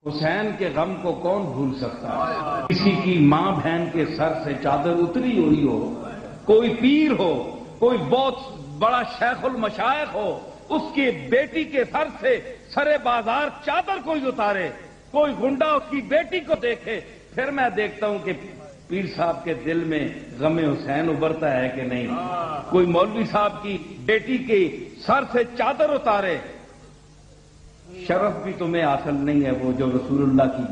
حسین کے غم کو کون بھول سکتا ہے؟ کسی کی ماں بہن کے سر سے چادر اتری ہوئی ہو، کوئی پیر ہو، کوئی بہت بڑا شیخ المشائخ ہو، اس کی بیٹی کے سر سے سرے بازار چادر کوئی اتارے، کوئی گنڈا اس کی بیٹی کو دیکھے، پھر میں دیکھتا ہوں کہ پیر صاحب کے دل میں غم حسین ابھرتا ہے کہ نہیں۔ کوئی مولوی صاحب کی بیٹی کے سر سے چادر اتارے، شرف بھی تمہیں حاصل نہیں ہے وہ جو رسول اللہ کی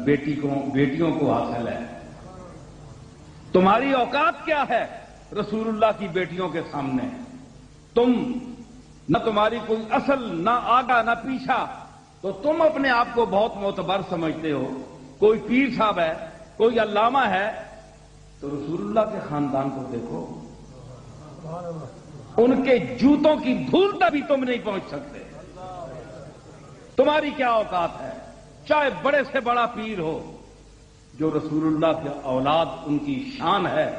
بیٹیوں کو حاصل ہے۔ تمہاری اوقات کیا ہے رسول اللہ کی بیٹیوں کے سامنے؟ تم نہ تمہاری کوئی اصل، نہ آگا نہ پیچھا، تو تم اپنے آپ کو بہت معتبر سمجھتے ہو۔ کوئی پیر صاحب ہے، کوئی علامہ ہے، تو رسول اللہ کے خاندان کو دیکھو، ان کے جوتوں کی دھول تک بھی تم نہیں پہنچ سکتے۔ تمہاری کیا اوقات ہے؟ چاہے بڑے سے بڑا پیر ہو، جو رسول اللہ کی اولاد ان کی شان ہے،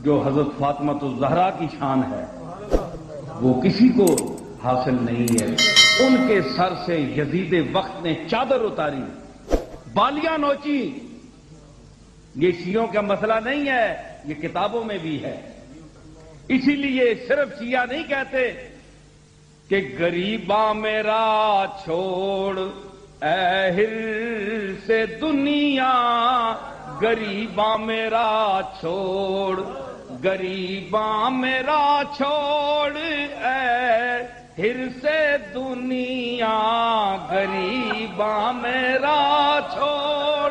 جو حضرت فاطمہ الزہرا کی شان ہے، وہ کسی کو حاصل نہیں ہے۔ ان کے سر سے یزید وقت نے چادر اتاری، بالیاں نوچی۔ یہ شیعوں کا مسئلہ نہیں ہے، یہ کتابوں میں بھی ہے۔ اسی لیے صرف شیعہ نہیں کہتے کہ غریباں میرا چھوڑ اے حرص دنیا، غریباں میرا چھوڑ، غریباں میرا چھوڑ اے حرص دنیا، غریباں میرا چھوڑ۔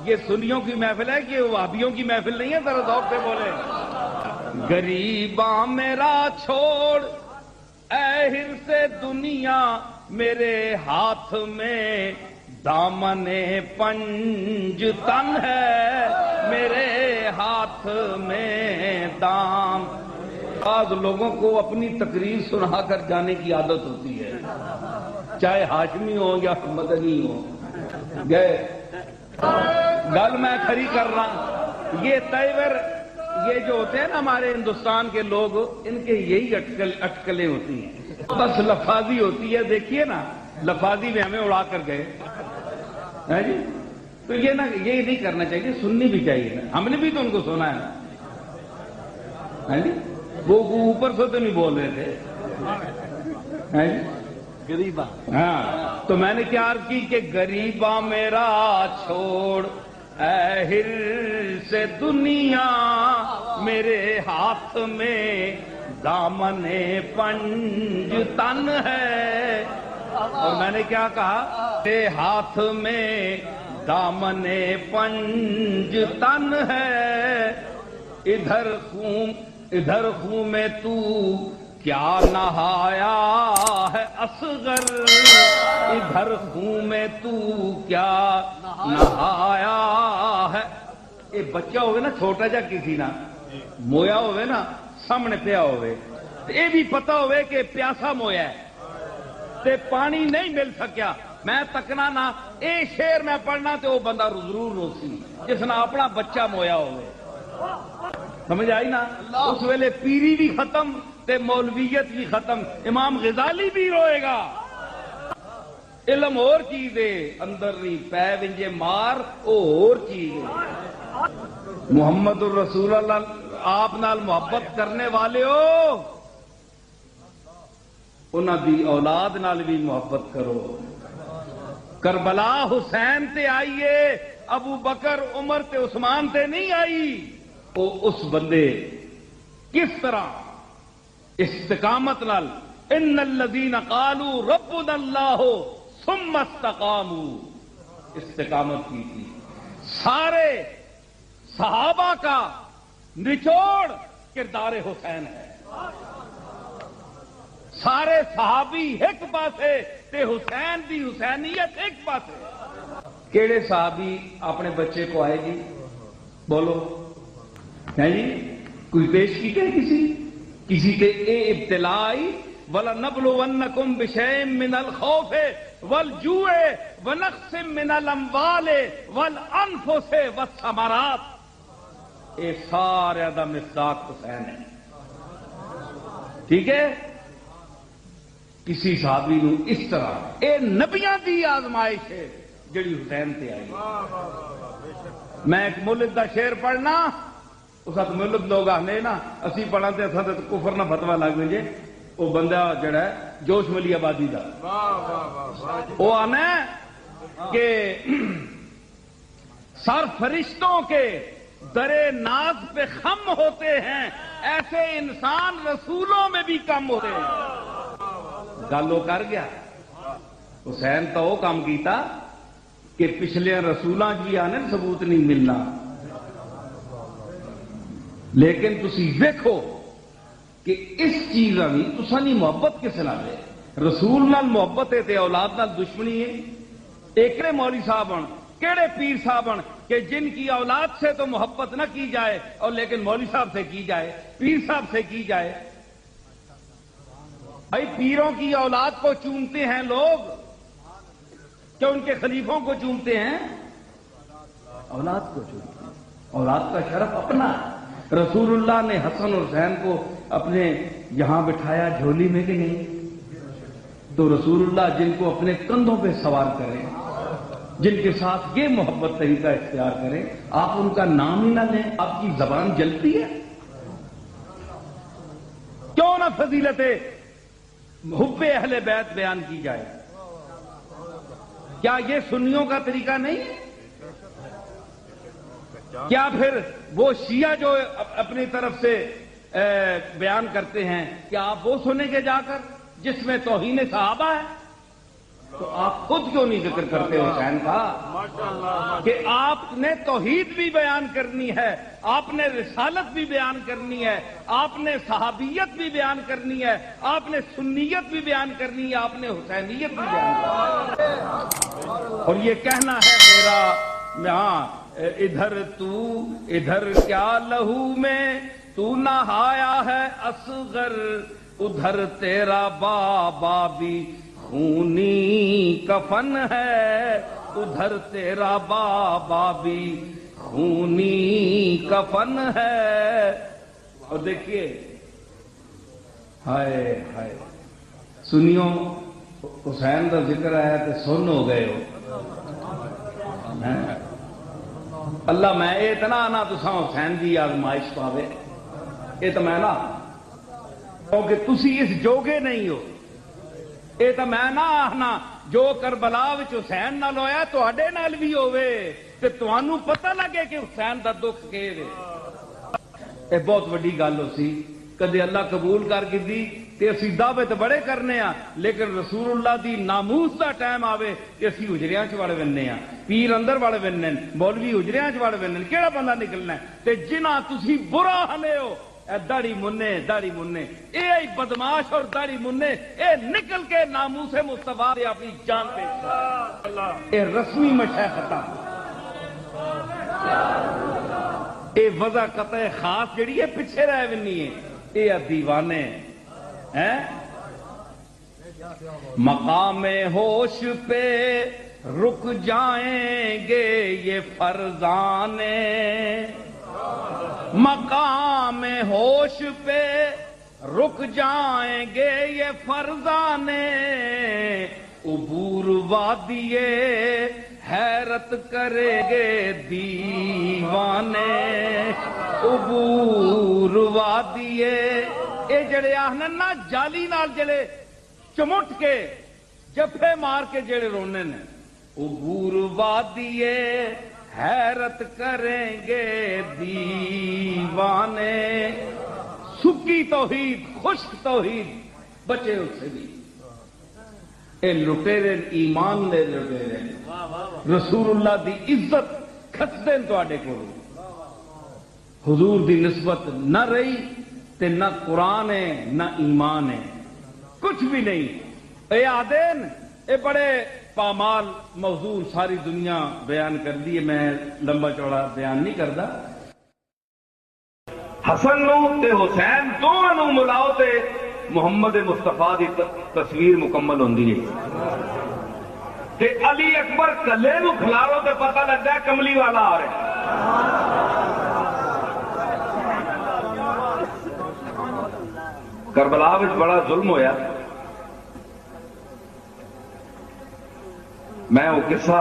یہ سنیوں کی محفل ہے کہ وہابیوں کی محفل نہیں ہے، ذرا ذوق سے بولے۔ غریباں میرا چھوڑ اے حرص دنیا، میرے ہاتھ میں دامن پنج تن ہے، میرے ہاتھ میں دام۔ بعض لوگوں کو اپنی تقریر سنا کر جانے کی عادت ہوتی ہے، چاہے ہاشمی ہو یا مدنی ہو۔ گئے گل میں کھری کر رہا ہوں، یہ تیور یہ جو ہوتے ہیں نا ہمارے ہندوستان کے لوگ، ان کے یہی اٹکلیں ہوتی ہیں، بس لفاظی ہوتی ہے۔ دیکھیے نا، لفاظی میں ہمیں اڑا کر گئے ہیں جی، تو یہ نہیں کرنا چاہیے، سننی بھی چاہیے نا، ہم نے بھی تو ان کو سنا ہے نا جی۔ وہ اوپر سے تو نہیں بول رہے تھے جی، غریباں۔ ہاں، تو میں نے کیا عرض کی کہ غریباں میرا چھوڑ اے حرص دنیا، میرے ہاتھ میں دامن پنج تن ہے۔ اور میں نے کیا کہا؟ میرے ہاتھ میں دامن پنج تن ہے، ادھر خون میں تو کیا نہایا ہے اصغر، ادھر خون میں تو کیا نہایا ہے۔ یہ بچہ ہوئے نا چھوٹا جا کسی نہ مویا ہوئے نا سامنے پیا ہوئے، یہ بھی پتا ہوئے کہ پیاسا مویا ہے تے پانی نہیں مل سکیا، میں تکنا نہ اے شیر میں پڑھنا تے وہ بندہ ضرور روسی جس نے اپنا بچہ مویا ہوئے۔ سمجھ آئی نا؟ اس ویلے پیری بھی ختم تے مولویت بھی ختم، امام غزالی بھی روئے گا۔ علم اور چیز ہے، اندر نہیں پے ونجے مار او اور چیز ہے۔ محمد الرسول اللہ آپ نال محبت کرنے والے ہو، انہاں دی اولاد نال بھی محبت کرو۔ کربلا حسین تے آئیے، ابو بکر عمر تے عثمان تے نہیں آئی۔ وہ اس بندے کس طرح استقامت نال ان الذین قالوا ربنا اللہ ثم استقاموا، استقامت کی تھی۔ سارے صحابہ کا نچوڑ کردار حسین ہے، سارے صحابی ایک پاسے تے حسین دی حسینیت ایک پاسے۔ کیڑے صحابی اپنے بچے کو آئے جی بولو ہے جی؟ کوئی پیش کی کہ کسی تے اے ابتلا آئی؟ وَلَنَبْلُوَنَّكُمْ بِشَيْءٍ مِّنَ الْخَوْفِ وَالْجُوعِ وَنَقْصٍ مِّنَ الْأَمْوَالِ وَالْأَنفُسِ وَالثَّمَرَاتِ۔ اے سارے دا مصداق حسین ہے، ٹھیک ہے؟ کسی صحابی نو اس طرح اے نبیاں دی آزمائش ہے، جڑی حسین تے آئی. میں ایک ملک دا شعر پڑھنا اس وقت ملک لوگ آنے نا اسی پڑھا تے اساں تے کفر نہ فتوا لگ وجے. وہ بندہ جڑا ہے جوش ملی آبادی دا وہ آنا کہ سر فرشتوں کے درے ناز پہ خم ہوتے ہیں ایسے انسان رسولوں میں بھی کم ہوتے ہیں. گل وہ کر گیا. حسین تو وہ کام کیتا کہ پچھلے رسولاں جی آنے ثبوت نہیں ملنا. لیکن تسی دیکھو کہ اس چیز بھی تسانی محبت کس نال ہے. رسول نال محبت ہے تے اولاد نال دشمنی ہے. ایکڑے مولوی صاحب ہن کیڑے پیر صاحب ہن کہ جن کی اولاد سے تو محبت نہ کی جائے اور لیکن مولوی صاحب سے کی جائے, پیر صاحب سے کی جائے. بھائی پیروں کی اولاد کو چومتے ہیں لوگ کہ ان کے خلیفوں کو چومتے ہیں؟ اولاد کو چومتے ہیں. اولاد کا شرف اپنا ہے. رسول اللہ نے حسن اور حسین کو اپنے یہاں بٹھایا جھولی میں کہ نہیں؟ تو رسول اللہ جن کو اپنے کندھوں پہ سوار کریں, جن کے ساتھ یہ محبت طریقہ اختیار کریں, آپ ان کا نام ہی نہ لیں, آپ کی زبان جلتی ہے؟ کیوں نہ فضیلت حب اہل بیت بیان کی جائے؟ کیا یہ سنیوں کا طریقہ نہیں ہے؟ کیا پھر وہ شیعہ جو اپنی طرف سے بیان کرتے ہیں کیا آپ وہ سنیں گے جا کر جس میں توہین صحابہ ہے؟ تو آپ خود کیوں نہیں ذکر کرتے حسین کا کہ آپ نے توحید بھی بیان کرنی ہے, آپ نے رسالت بھی بیان کرنی ہے, آپ نے صحابیت بھی بیان کرنی ہے, آپ نے سنیت بھی بیان کرنی ہے, آپ نے حسینیت بھی بیان کرنی ہے. اور یہ کہنا ہے میرا ہاں ادھر تو ادھر کیا لہو میں تو نہایا ہے اصغر, ادھر تیرا بابا بھی خونی کفن ہے, ادھر تیرا بابا بھی خونی کفن ہے. اور دیکھیے ہائے ہائے سنیو حسین کا ذکر آیا تو سن ہو گئے ہو. اللہ میں اتنا نہ تساں حسین کی آزمائش پاوے یہ تو میں نہ کیونکہ تسی اس جوگے نہیں ہو. یہ تو میں نہ آخنا جو کربلا وچ حسین نال ہویا تواڈے نال بھی ہوے تے تانوں پتہ لگے کہ حسین دا دکھ کے وے. یہ بہت وڈی گل ہو سی. کدے اللہ قبول کر کے دی تے اسی دعوے تے بڑے کرنے ہاں, لیکن رسول اللہ دی ناموس دا ٹائم آوے تے اسی حجریاں چ وڑ وینے ہاں, پیر اندر وڑ وینے, مولوی حجریاں چ وڑ وینے. کیڑا بندہ نکلنا ہے تے جنہ تسی برا ہنے ہو داڑھی مننے اے بدماش اور داڑھی مننے اے نکل کے ناموس مصطفیٰ دے اپنی جان پیش اے رسمی مشیختا اے وضع قطع خاص جڑی ہے پیچھے رہ ونی ہے. اے دیوانے ہیں مقام ہوش پہ رک جائیں گے یہ فرزانے, مقام ہوش پہ رک جائیں گے یہ فرزانے, عبور وادی حیرت کرے گے دیوانے, عبور وادی اے جڑے آہن نا جالی نال جڑے چمٹ کے جفے مار کے جڑے رونے نے, عبور وادی حیرت کریں گے دیوانے. سکی توحید خشک توحید بچے اس سے بھی اے لٹیرے ایمان دے لٹیرے رسول اللہ دی عزت کھسدے تواڈے کول. حضور دی نسبت نہ رہی تے نہ قرآن ہے نہ ایمان ہے, کچھ بھی نہیں. اے آدین اے بڑے پامال موضوع ساری دنیا بیان کر دی, میں لمبا چوڑا بیان نہیں کرتا. حسن نو تے حسین دونوں ملاؤ تے محمد مصطفیٰ دی تصویر مکمل ہوندی ہے. تے علی اکبر کلے نو کھلارو تے پتہ لگتا ہے کملی والا آ رہا ہے. کربلا وچ بڑا ظلم ہویا. میں وہ قصہ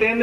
3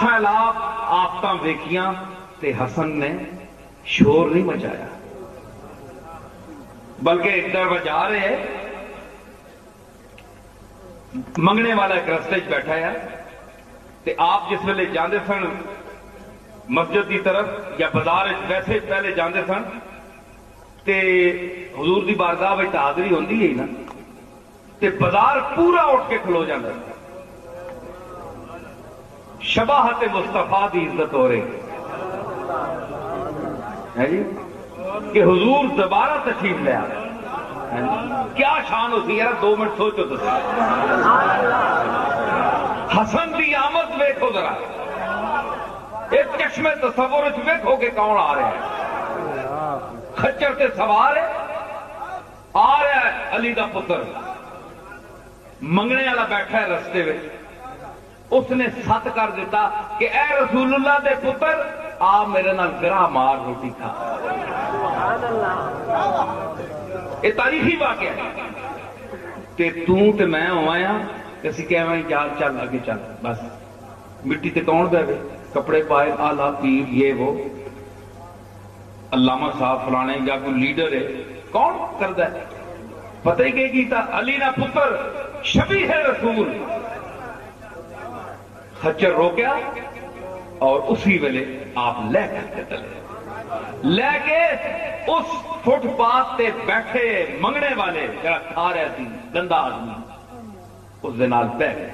سیلاب آفتاں ویکھیاں تے حسن نے شور نہیں مچایا، بلکہ ایک طرف جا رہے ہیں، منگنے والا ایک رستے بیٹھا ہے تے آپ جس ویلے جاندے سن مسجد کی طرف یا بازار ویسے پہلے جاندے سن تے حضور دی بارگاہ وچ حاضری ہوندی ہے نا تے بازار پورا اٹھ کے کھلو جاتا ہے، شباہت مصطفیٰ دی عزت ہو رہی ہے جی کہ حضور دوبارہ تشریف لے آ رہے، کیا شان ہوتی ہے، 2 منٹ سوچو تو حسن دی آمد ویکھو ذرا، ایک چشمے تصور ویکھو کہ کون آ رہا ہے، خچر تے سوار ہے، آ رہا ہے علی دا پتر، منگنے والا بیٹھا ہے رستے میں، اس نے ست کر دیتا کہ اے رسول اللہ دے پتر آ میرے نال گراہ مار روٹی کھا، یہ تاریخی واقعہ ہے تے تے میں ہوا اسی کہیں یار چل آگے چل، بس مٹی تے کون دے کپڑے پائے آلہ پیر یہ وہ علامہ صاحب فلانے یا کوئی لیڈر ہے کون کردا ہے، پتہ ہی کہ کیتا علی نا پتر شبیہ رسول، خچر روکیا اور اسی ویلے آپ لے کر کے چلے، لے کے اس فٹ پاتھ تے بیٹھے منگنے والے جڑا کھا رہا سی گندا آدمی اس دے نال بہ گئے،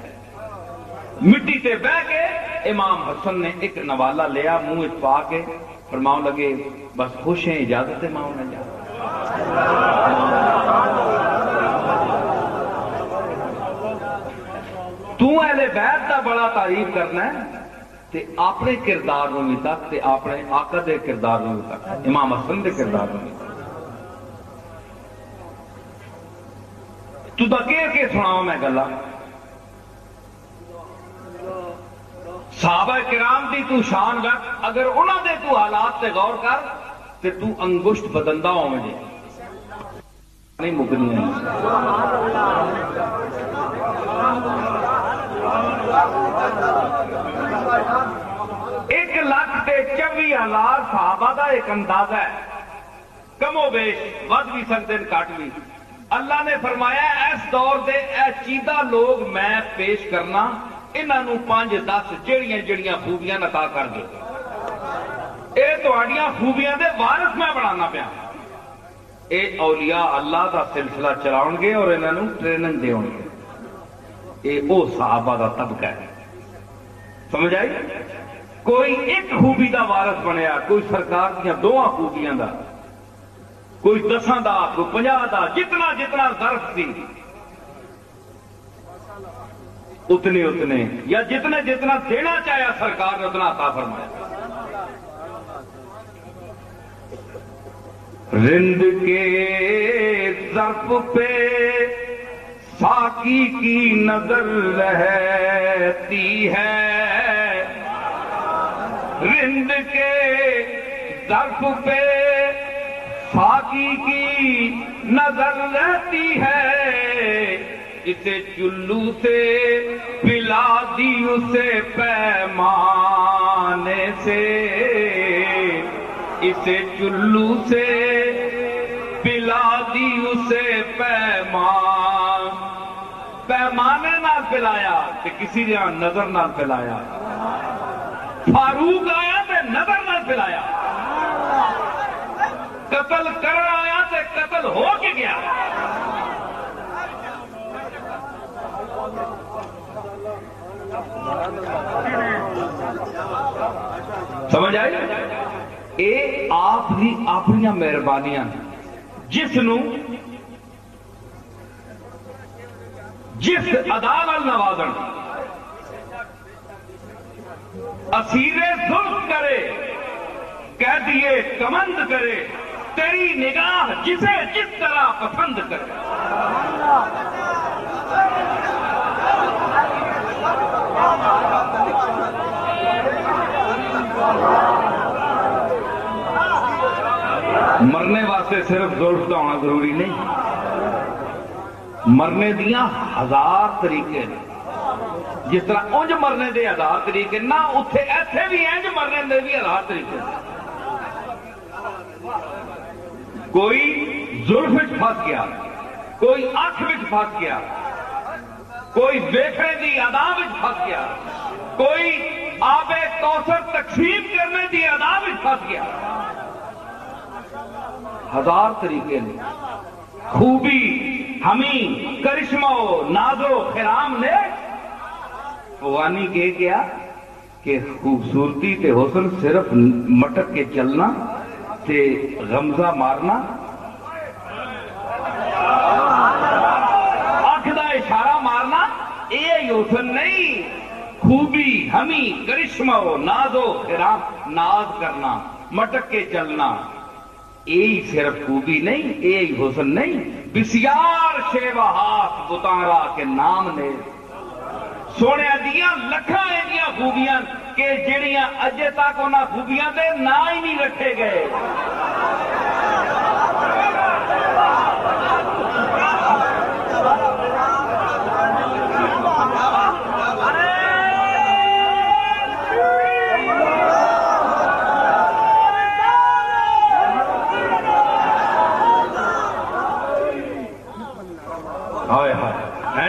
مٹی تے بہ کے امام حسن نے ایک نوالا لیا منہ پا کے فرماؤں لگے بس خوش ہیں اجازت ہے ماؤں نہ جا، تو اہل بیت دا بڑا تعریف کرنا ہے تے اپنے کردار نو بھی تک تے اپنے آقا دے کردار نو بھی تک، امام حسن دے کردار نو بھی تک تو دکیر کے سناؤں میں گلا، صحابہ کرام دی تو شان رکھ، اگر انہاں دے تو حالات سے غور کر تے تو انگشت بدندہ ہو مجھے نہیں مکنی ہے، 1,24,000 صحابہ دا ایک اندازہ ہے، کم و بیش ود بھی سکتے کٹ بھی، اللہ نے فرمایا اس دور دے اے چیدہ لوگ میں پیش کرنا، انہوں 5-10 جڑیاں خوبیاں نتا کر دو، اے تہاڈیاں خوبیاں دے وارث میں بنانا پیا، اے اولیاء اللہ دا سلسلہ چلاؤ گے اور انہوں ٹریننگ دے گے، اے او صحابہ دا طبقہ ہے، سمجھ آئی؟ کوئی ایک خوبی دا وارث بنیا، کوئی سرکار دیا 2 خوبیاں دا، کوئی 10 دا، کوئی 50 دا، جتنا جتنا ظرف سی اتنے یا جتنے جتنا دینا چاہیا سرکار نے اتنا عطا فرمایا، رند کے ظرف پہ ساقی کی نظر رہتی ہے، رند کے ظرف پہ ساقی کی نظر رہتی ہے، اسے چلو سے پلا دی اسے پیمانے سے، اسے چلو سے پلا دی اسے پیمانے نہ پلایا کہ کسی نے نظر نہ پلایا، فاروق آیا تے نظر نہ پلایا، قتل کر آیا تے قتل ہو کے گیا، سمجھ آئی؟ اے آپ ہی اپنی مہربانیاں جس ادا نال نوازن، اسیرے ظلم کرے قیدیے کمند کرے، تیری نگاہ جسے جس طرح پسند کرے، مرنے واسطے صرف زلف کا ہونا ضروری نہیں، مرنے دیاں 1000 طریقے ہیں، جس طرح انج مرنے دے 1000 طریقے نہ اتنے ایتھے بھی انج مرنے دے بھی 1000 طریقے. کوئی زلف وچ پھس گیا، کوئی اکھ وچ پھس گیا، کوئی ویکھنے دی ادا وچ پھس گیا، کوئی آب کوثر تقسیم کرنے دی ادا وچ پھس گیا. 1000 طریقے نے. خوبی ہمی کرشمہ نازو خرام نے وانی کہ کیا کہ خوبصورتی تے حسن صرف مٹک کے چلنا تے غمزہ مارنا، آنکھ دا اشارہ مارنا، یہ حسن نہیں. خوبی ہمی کرشمہ نازو خرام، ناز کرنا، مٹک کے چلنا، یہی صرف خوبی نہیں، یہی حسن نہیں. بسیار شیوہ ہاتھ بتارا کے نام نے. سونے دیاں لکھاں ایڈیاں خوبیاں کہ جڑیاں اجے تک انہاں خوبیاں دے نا ہی نہیں رکھے گئے.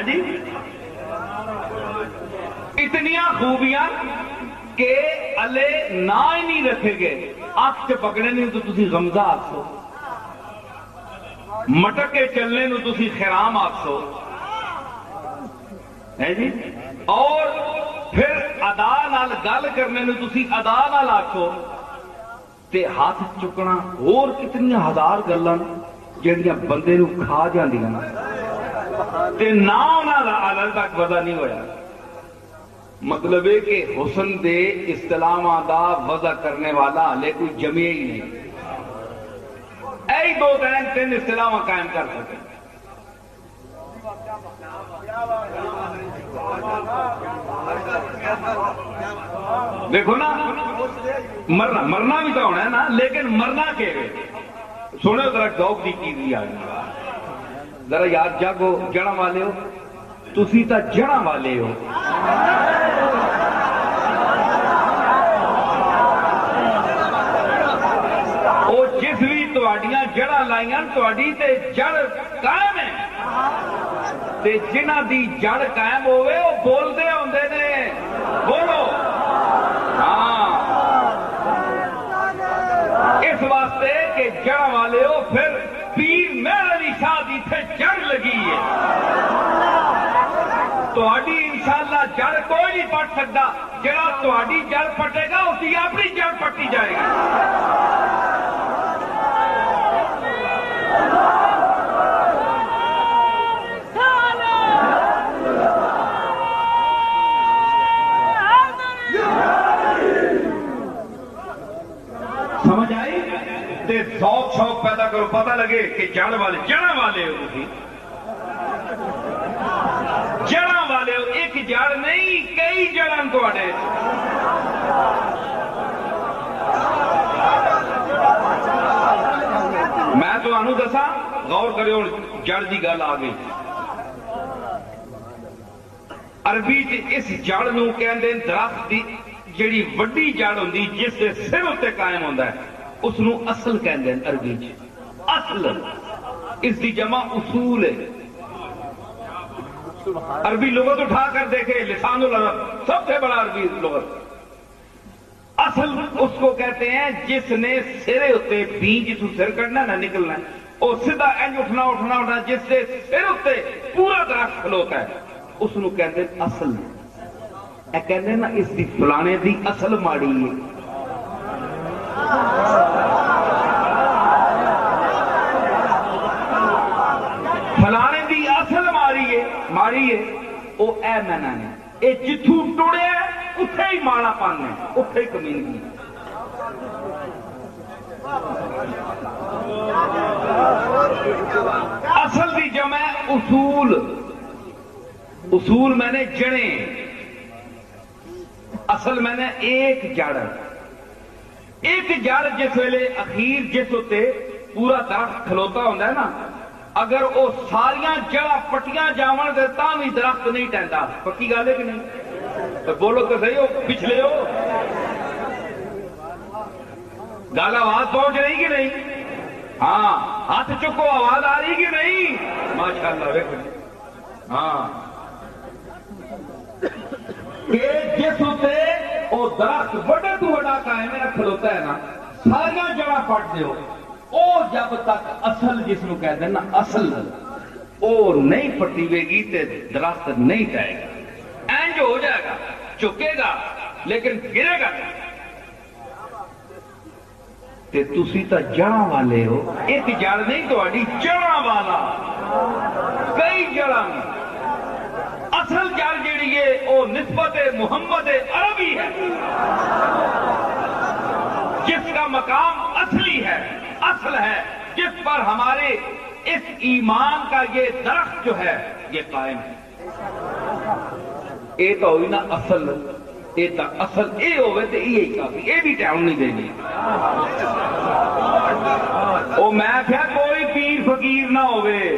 جی اتنیاں خوبیاں کہ الے نہ ہی نہیں رکھے گئے. آنکھ سے پکڑنے نہیں تو تسی غمزہ آکسو، مٹک کے چلنے نو تسی خرام آکسو ہے جی، اور پھر ادا نال گل کرنے نو تسی ادا نال آکسو. تے ہاتھ چکنا اور کتنی 1000 گلاں جہاں بندے نو کھا جاندیاں تے نہ انہاں دا حال تک وضع نہیں ہویا. مطلب ہے کہ حسن دے اصطلاحاں دا وضع کرنے والا ہلے کوئی جمعے ہی نہیں. ایہی 2-3 اصطلاحاں قائم کر سکتے. دیکھو نا مرنا بھی تو ہونا ہے نا، لیکن مرنا کہ سنو ذرا ذوق دی چیز آ گئی. ذرا یاد جاگو جڑاں والے ہو تسی تا جڑاں والے ہو. وہ جس بھی تواڈیاں جڑاں لائیاں تواڈی تے جڑ قائم ہے، تے جنہ دی جڑ قائم ہوئے وہ بولدے ہوندے نے. بولو ہاں، اس واسطے کہ جڑاں والے ہو. پھر پیر مہر علی شاہ دی تھے جڑ لگی ہے، تہاڈی انشاءاللہ جڑ کوئی نہیں پٹ سکتا. جڑا تہاڈی جڑ پٹے گا اس کی اپنی جڑ پٹی جائے گی. سمجھ آئی؟ تے ذوق شوق پیدا کرو، پتہ لگے کہ جڑ والے جڑاں والے ہو. تسی جڑاں والے ہو، ایک جڑ نہیں کئی جڑاں تواڈے. میں تمہوں دساں غور کریو، جڑ دی گل آ گئی. عربی اس جڑ نو کہندے درخت دی جڑی وڈی جڑ ہوندی جس دے سر تے قائم ہوندا ہے اس نو اصل کہندے ہیں عربی چ. اصل اس دی جمع اصول ہے. عربی لغت اٹھا کر دیکھے، لسان العرب سب سے بڑا عربی لغت. اصل اس کو کہتے ہیں جس نے سرے ہوتے بیج جس سر کٹنا نہ نکلنا ہے، اور سیدھا انج اٹھنا جس سے سر ہوتے پورا درخت کھلوتا ہے، اس نو کہتے ہیں اصل. اے کہتے ہیں نا اس دی فلانے دی اصل ماڑی ہے. فلانے دی اصل ماری ہے وہ اے مینا نے. اے جتھوں ٹوڑے اتے ہی ماڑا پانے، اتے ہی کمینگی. اصل دی جمع اصول. اصول میں نے جڑیں، اصل میں نے ایک جڑ. ایک جڑ جس ویلے اخیر جس ہوتے پورا درخت کھلوتا ہوتا ہے نا، اگر وہ ساریاں جڑا پٹیاں جاون دے تاں بھی درخت نہیں ٹہندا. پکی گل ہے کہ نہیں؟ بولو تو صحیح ہو، پچھلے ہو، گال آواز پہنچ رہی کہ نہیں؟ ہاں ہاتھ چکو، آواز آ رہی کہ نہیں؟ ماشاءاللہ دیکھو، ہاں کہ جس ہوتے وہ درخت بڑے تو بڑا قائم رکھ ہوتا ہے نا، سارا جڑا پٹ دیو، او جب تک اصل جس نو کہہ دینا اصل او نہیں پٹی ہوئے گی تے درخت نہیں جائے گا، اینج ہو جائے گا، چکے گا لیکن گرے گا نہیں۔ تے تسی تا جڑاں والے ہو، ایک جڑ نہیں تو اڈی جڑاں والا، کئی جڑاں میں اصل جڑ جیڑی ہے او نسبت محمد عربی ہے، جس کا مقام اصلی ہے، اصل ہے، جس پر ہمارے اس ایمان کا یہ درخت جو ہے یہ قائم ہے۔ اے تو ہوئی نا اصل، اے تا اصل اے ہوئے تے اے ہی کافی، اے بھی ٹائم نہیں دینی۔ او میں کیا کوئی پیر فقیر نہ ہوئے،